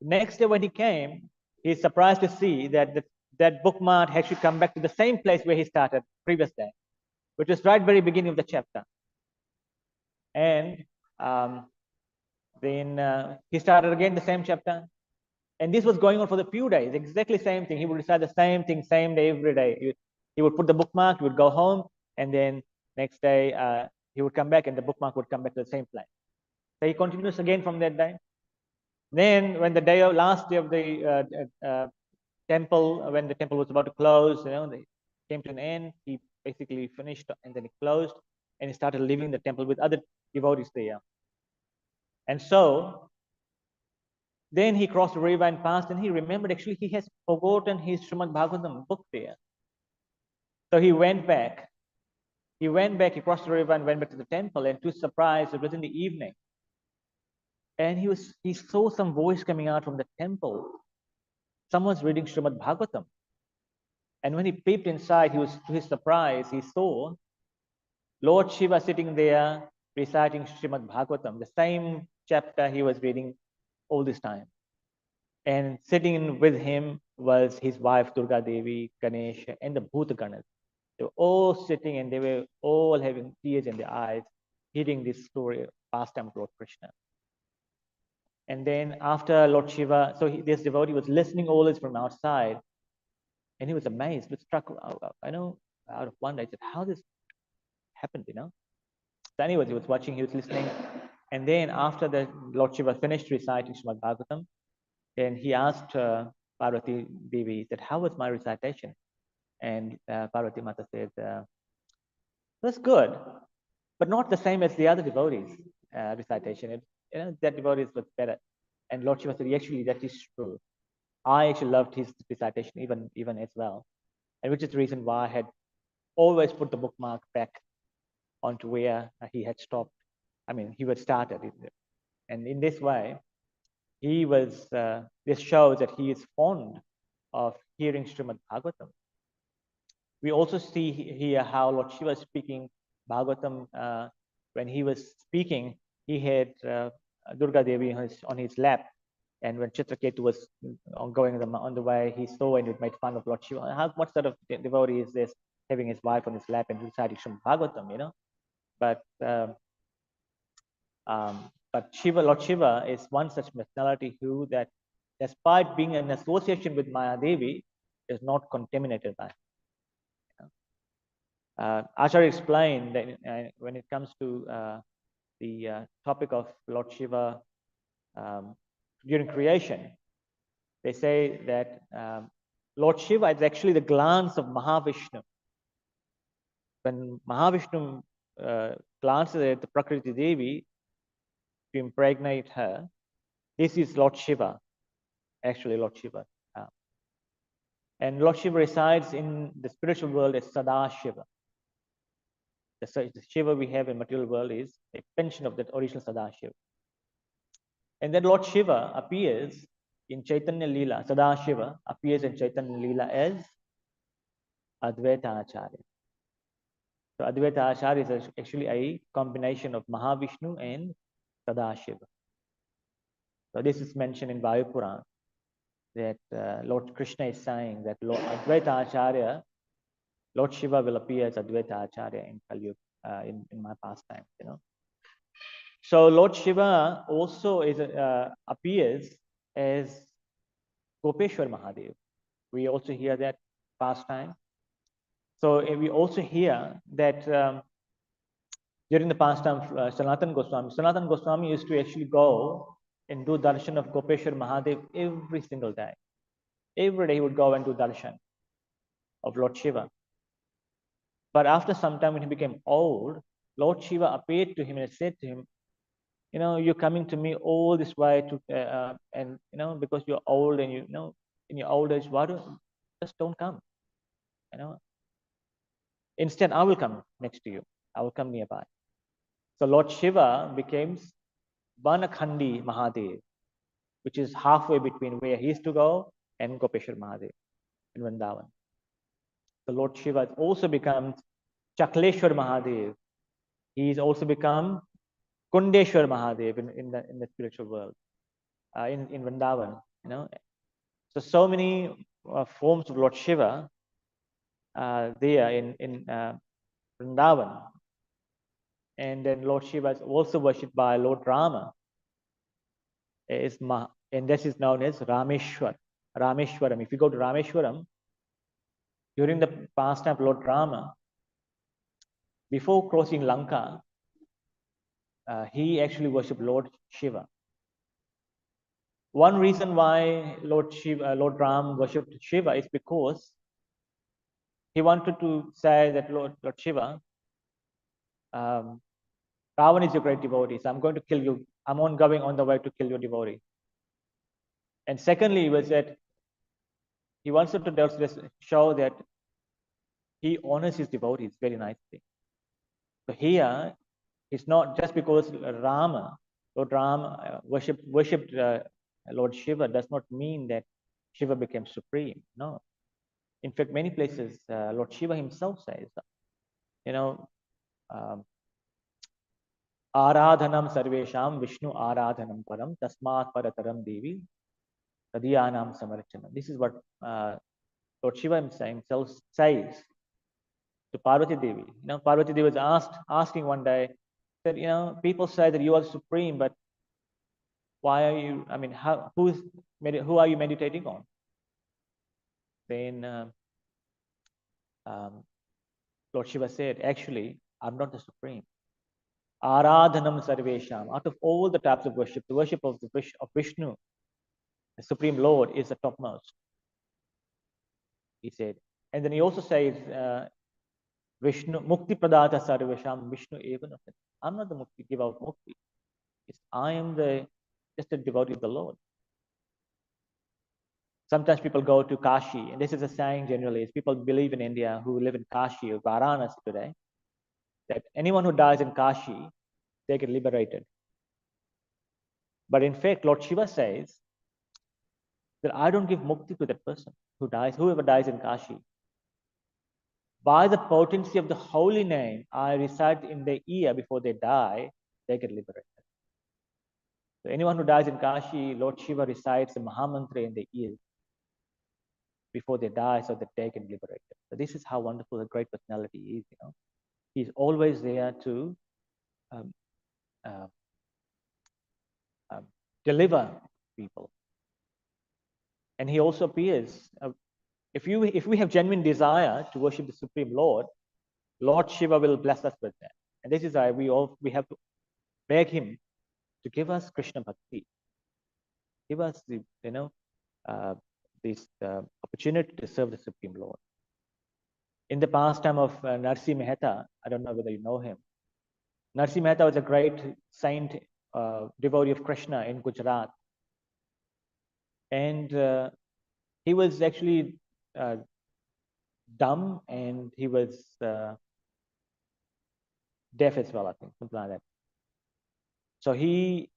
next day when he came, he's surprised to see that that bookmark had actually come back to the same place where he started previous day, which was right very beginning of the chapter. And then he started again the same chapter. And this was going on for the few days, exactly same thing. He would recite the same thing, same day, every day. He would put the bookmark, he would go home, and then next day he would come back and the bookmark would come back to the same place. So he continues again from that day. Then when the last day of the temple, when the temple was about to close, they came to an end, he basically finished and then he closed, and he started leaving the temple with other devotees there. And so then he crossed the river and passed, and he remembered actually he has forgotten his Srimad Bhagavatam book there. So he went back he went back, he crossed the river and went back to the temple, and to his surprise, it was in the evening. And he saw some voice coming out from the temple. Someone's reading Srimad Bhagavatam. And when he peeped inside, to his surprise, he saw Lord Shiva sitting there reciting Srimad Bhagavatam, the same chapter he was reading all this time. And sitting with him was his wife Durga Devi, Ganesha, and the Bhutaganas. They were all sitting and they were all having tears in their eyes, hearing this story, pastime of Lord Krishna. And then after Lord Shiva, this devotee was listening all this from outside, and he was amazed, was struck, out of wonder. He said, how this happened, So anyways, he was watching, he was listening. And then after the Lord Shiva finished reciting Srimad Bhagavatam, and he asked Parvati Devi, he said, how was my recitation? And Parvati Mata said, that's good, but not the same as the other devotees' recitation. That devotees was better. And Lord Shiva said, actually, that is true. I actually loved his recitation even as well. And which is the reason why I had always put the bookmark back onto where he had stopped. I mean, he had started. And in this way, this shows that he is fond of hearing Srimad Bhagavatam. We also see here how Lord Shiva is speaking Bhagavatam. When he was speaking, he had Durga Devi on his lap. And when Chitraketu was going on the way, he saw and it made fun of Lord Shiva. What sort of devotee is this, having his wife on his lap and reciting Srimad Bhagavatam, But Lord Shiva is one such personality who, that despite being in association with Maya Devi, is not contaminated by it. Acharya explained that when it comes to the topic of Lord Shiva during creation, they say that Lord Shiva is actually the glance of Mahavishnu. When Mahavishnu glances at the Prakriti Devi to impregnate her, this is Lord Shiva, actually Lord Shiva. And Lord Shiva resides in the spiritual world as Sadashiva. The Shiva we have in material world is the extension of that original Sadashiva. And then Lord Shiva appears in Chaitanya Leela. Sadashiva appears in Chaitanya Leela as Advaita Acharya. So Advaita Acharya is actually a combination of Mahavishnu and Sadashiva. So this is mentioned in Vayu Purana, that Lord Krishna is saying that Advaita Acharya, Lord Shiva will appear as Advaita Acharya in Kali Yuga, in my pastime, So Lord Shiva also appears as Gopeshwar Mahadev. We also hear that pastime. So we also hear that during the pastime, Sanatana Goswami used to actually go and do darshan of Gopeshwar Mahadev every single day. Every day he would go and do darshan of Lord Shiva. But after some time, when he became old, Lord Shiva appeared to him and said to him, you're coming to me all this way and because you're old and in your old age, why don't come? Instead, I will come next to you. I will come nearby. So Lord Shiva becomes Vanakhandi Mahadev, which is halfway between where he used to go and Gopeshwar Mahadev in Vrindavan. The Lord Shiva also becomes Chakleshwar Mahadev. He's also become Kundeshwar Mahadev in the spiritual world, in Vrindavan. So many forms of Lord Shiva there in Vrindavan. And then Lord Shiva is also worshipped by Lord Rama. And this is known as Rameshwaram. If you go to Rameshwaram, during the pastime of Lord Rama, before crossing Lanka, he actually worshipped Lord Shiva. One reason why Lord Ram worshipped Shiva is because he wanted to say that Lord Shiva, Ravan is your great devotee, so I'm going to kill you. I'm going on the way to kill your devotee. And secondly, was that he wanted to show that he honors his devotees very nicely. So here, it's not just because Lord Rama worshipped Lord Shiva does not mean that Shiva became supreme. No. In fact, many places, Lord Shiva himself says, um, Aradhanam sarvesham Vishnu aradhanam param tasmat parataram devi tadiyanam samarchana. This is what Lord Shiva himself says to Parvati Devi. Parvati Devi was asking one day, said, people say that you are supreme, but why are you, who are you meditating on? Then Lord Shiva said, actually, I'm not the supreme. Aradhanam sarvesham. Out of all the types of worship, the worship of Vishnu, the Supreme Lord, is the topmost. He said. And then he also says, Vishnu, Mukti Pradata Sarvesham, Vishnu Evan. I'm not the Mukti, give out Mukti. I am just a devotee of the Lord. Sometimes people go to Kashi, and this is a saying generally, is people believe in India who live in Kashi or Varanasi today, that anyone who dies in Kashi, they get liberated. But in fact, Lord Shiva says that I don't give mukti to that person whoever dies in Kashi. By the potency of the holy name I recite in their ear before they die, they get liberated. So anyone who dies in Kashi, Lord Shiva recites the Mahamantra in their ears before they die so that they can liberate them. So this is how wonderful a great personality is. He's always there to deliver people. And he also appears. If we have genuine desire to worship the Supreme Lord, Lord Shiva will bless us with that. And this is why we have to beg him to give us Krishna Bhakti. Give us this opportunity to serve the Supreme Lord. In the past time of Narsi Mehta, I don't know whether you know him. Narsi Mehta was a great saint, devotee of Krishna in Gujarat. And he was actually dumb, and he was deaf as well, I think, something like that. So he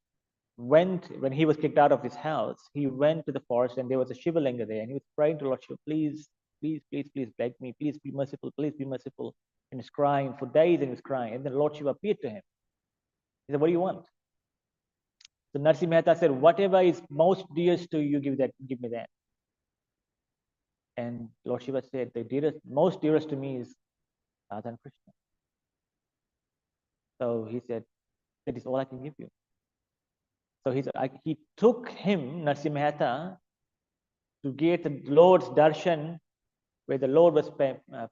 went, when he was kicked out of his house, he went to the forest, and there was a Shiva Linga there, and he was praying to Lord Shiva, please, please, please, please, beg me, please be merciful, please be merciful. And he's crying for days, and he was crying. And then Lord Shiva appeared to him. He said, what do you want? So Narsi Mehta said, whatever is most dearest to you, give me that. And Lord Shiva said, most dearest to me is Radha and Krishna. So he said, that is all I can give you. So he took him, Narsi Mehta, to get the Lord's darshan, where the Lord was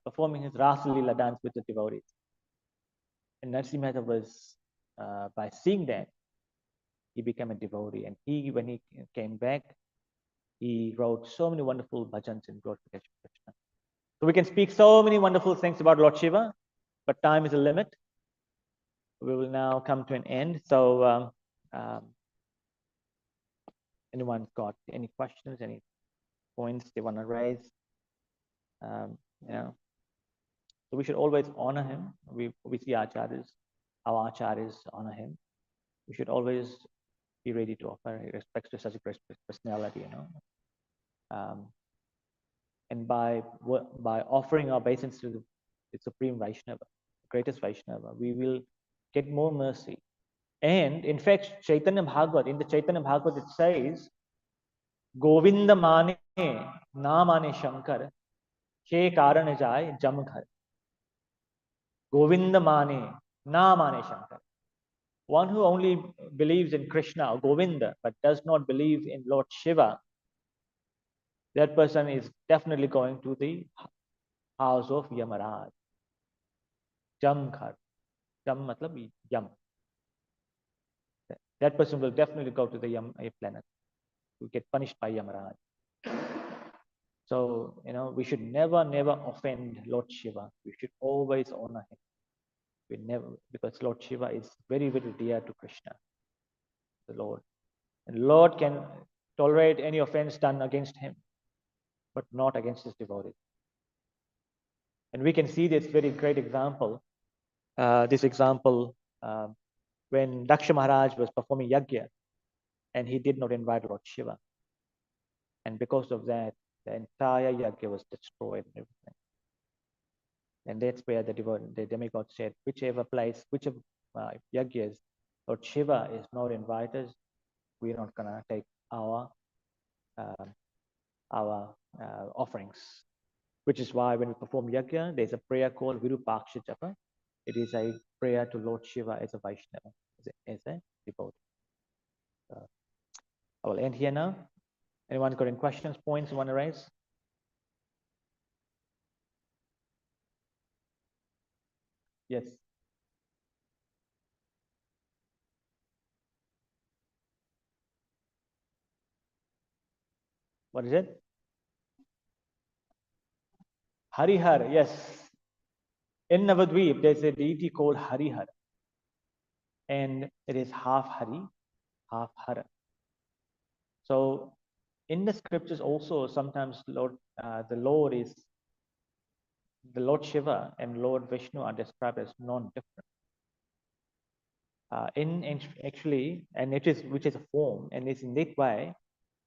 performing his Rasa Leela dance with the devotees. And Narsi Mehta was, by seeing that, he became a devotee. And when he came back, he wrote so many wonderful bhajans in glorification of Krishna. So we can speak so many wonderful things about Lord Shiva, but time is a limit. We will now come to an end. So anyone's got any questions, any points they want to raise? So we should always honor him. We see acharyas, our acharyas honor him. We should always be ready to offer respects to such a great personality, and by offering our obeisance to the Supreme Vaishnava, the greatest Vaishnava, we will get more mercy. And in fact, Chaitanya Bhagavat, in the Chaitanya Bhagavat, it says, Govinda mane na mane Shankar, ke karan jai jam ghar. Govinda mane na mane Shankar. One who only believes in Krishna or Govinda, but does not believe in Lord Shiva, that person is definitely going to the house of Yamaraj. Jam ghar. Jam matlab yam. That person will definitely go to the Yam planet, will get punished by Yamaraj. So, we should never offend Lord Shiva. We should always honor him. Because Lord Shiva is very, very dear to Krishna, the Lord. And Lord can tolerate any offense done against him, but not against his devotees. And we can see this very great example This example, when Daksha Maharaj was performing yajna and he did not invite Lord Shiva. And because of that, the entire yajna was destroyed and everything. And that's where the demigod said, whichever place, whichever yajnas Lord Shiva is not invited, we're not going to take our offerings. Which is why when we perform yajna, there's a prayer called Virupaksha Japa. It is a prayer to Lord Shiva as a Vaishnava, as a devotee. I will end here now. Anyone got any questions, points you want to raise? Yes. What is it? Harihar, yes. In Navadvip, there's a deity called Harihar. And it is half Hari, half Hara. So in the scriptures also, sometimes the Lord Shiva and Lord Vishnu are described as non-different. Actually, and which is a form, and it's in that way,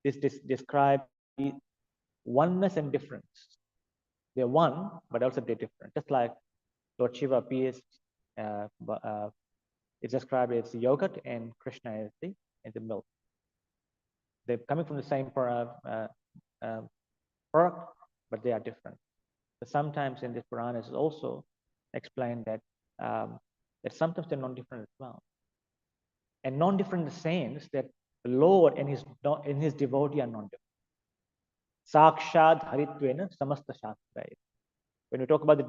this describe oneness and difference. They're one, but also they're different. Just like Lord Shiva appears, it's described as yogurt, and Krishna is the milk. They're coming from the same product, but they are different. But sometimes in this Purana, it's also explained that that sometimes they're non-different as well. And non-different in the sense that the Lord and his devotee are non-different. Sakshad Haritvena Samasta Shastra. When we talk about the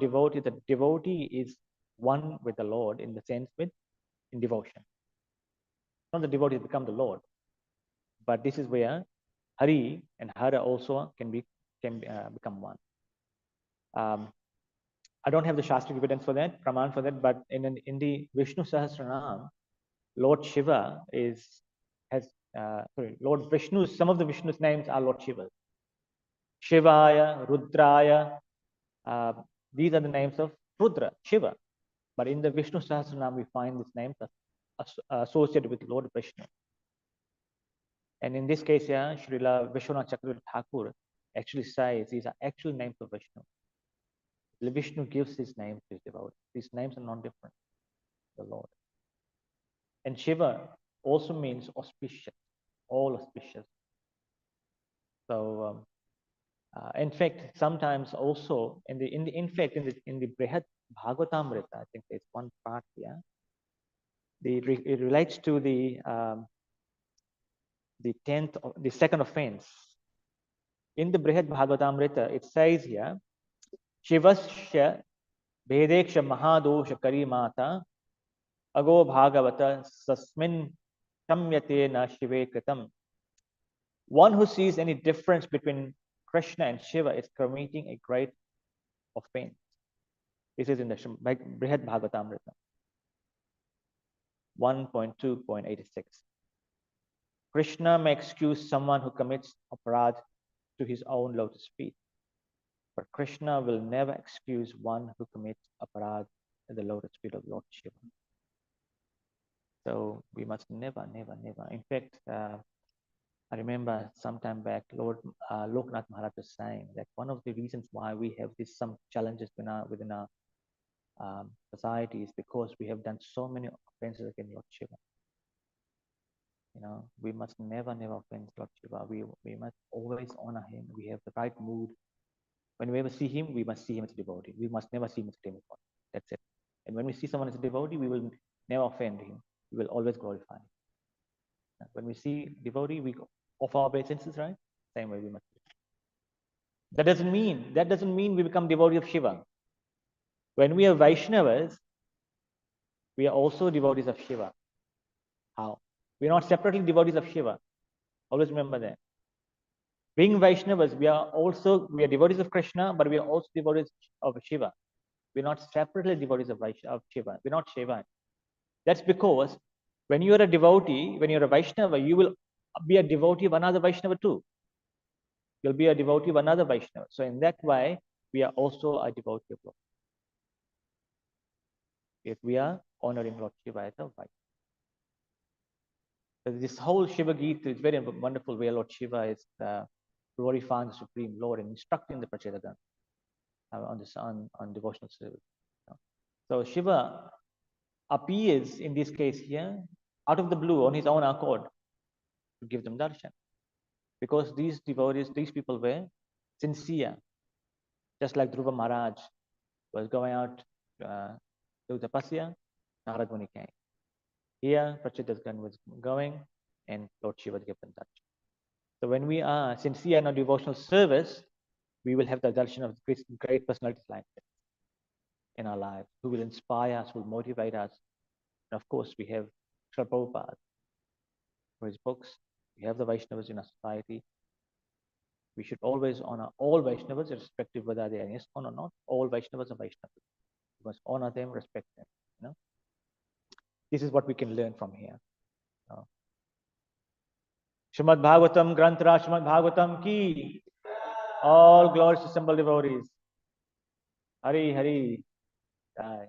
devotee is one with the Lord in the sense in devotion. Not the devotee become the Lord, but this is where Hari and Hara also can become one. I don't have the Shastric evidence for that, Praman for that, but in the Vishnu Sahasranam, Lord Shiva Lord Vishnu, some of the Vishnu's names are Lord Shiva. Shivaya, Rudraya, these are the names of Rudra, Shiva. But in the Vishnu Sahasranam, we find these names associated with Lord Vishnu. And in this case, Srila Vishwanath Chakravarti Thakur actually says these are actual names of Vishnu. The Vishnu gives his name to his devotee. These names are non-different, the Lord. And Shiva also means auspicious, all auspicious. So, in fact, sometimes also in the Brihad Bhagavatamrita, I think there's one part here. It relates to the second offense. In the Brihad Bhagavatamrita, it says here, Shivasya Vedeksha Mahadosha Karimata Ago Bhagavata Sasmin Samyate Na Shive Kritam. One who sees any difference between Krishna and Shiva is committing a great offense. This is in the Brihad Bhagavatamrita 1.2.86. Krishna may excuse someone who commits aparadh to his own lotus feet, but Krishna will never excuse one who commits aparadh at the lotus feet of Lord Shiva. So we must never. In fact, I remember some time back, Lord Loknath Maharaj was saying that one of the reasons why we have some challenges within our society is because we have done so many offenses against Lord Shiva. We must never offend Lord Shiva. We must always honor him. We have the right mood. When we ever see him, we must see him as a devotee. We must never see him as a demigod. That's it. And when we see someone as a devotee, we will never offend him. We will always glorify him. When we see devotee, we offer our obeisances, right? Same way we must. That doesn't mean we become devotee of Shiva. When we are Vaishnavas, we are also devotees of Shiva. How? We are not separately devotees of Shiva. Always remember that. Being Vaishnavas, we are devotees of Krishna, but we are also devotees of Shiva. We're not separately devotees of Shiva. We're not Shiva. That's because when you are a devotee, when you're a Vaishnava, you will be a devotee of another Vaishnava too. You'll be a devotee of another Vaishnava. So in that way, we are also a devotee of Lord. if we are honoring Lord Shiva as a wife. So this whole Shiva Gita is very wonderful where Lord Shiva is glorifying the Supreme Lord and instructing the Prachetagan on devotional service. So Shiva appears in this case here out of the blue on his own accord to give them darshan. Because these devotees, these people were sincere, just like Dhruva Maharaj was going out to tapasya, Narad Muni came. Here, Prachetagan was going, and Lord Shiva gave them darshan. So when we are sincere in our devotional service, we will have the darshan of great personalities like this in our lives, who will inspire us, who will motivate us. And of course, we have Srila Prabhupada for his books. We have the Vaishnavas in our society. We should always honor all Vaishnavas, irrespective whether they are in ISKCON or not. All Vaishnavas are Vaishnavas. We must honor them, respect them. You know? This is what we can learn from here. Srimad Bhagavatam, Granthra Srimad Bhagavatam ki. All glorious assembled devotees. Hari Hari. Jai.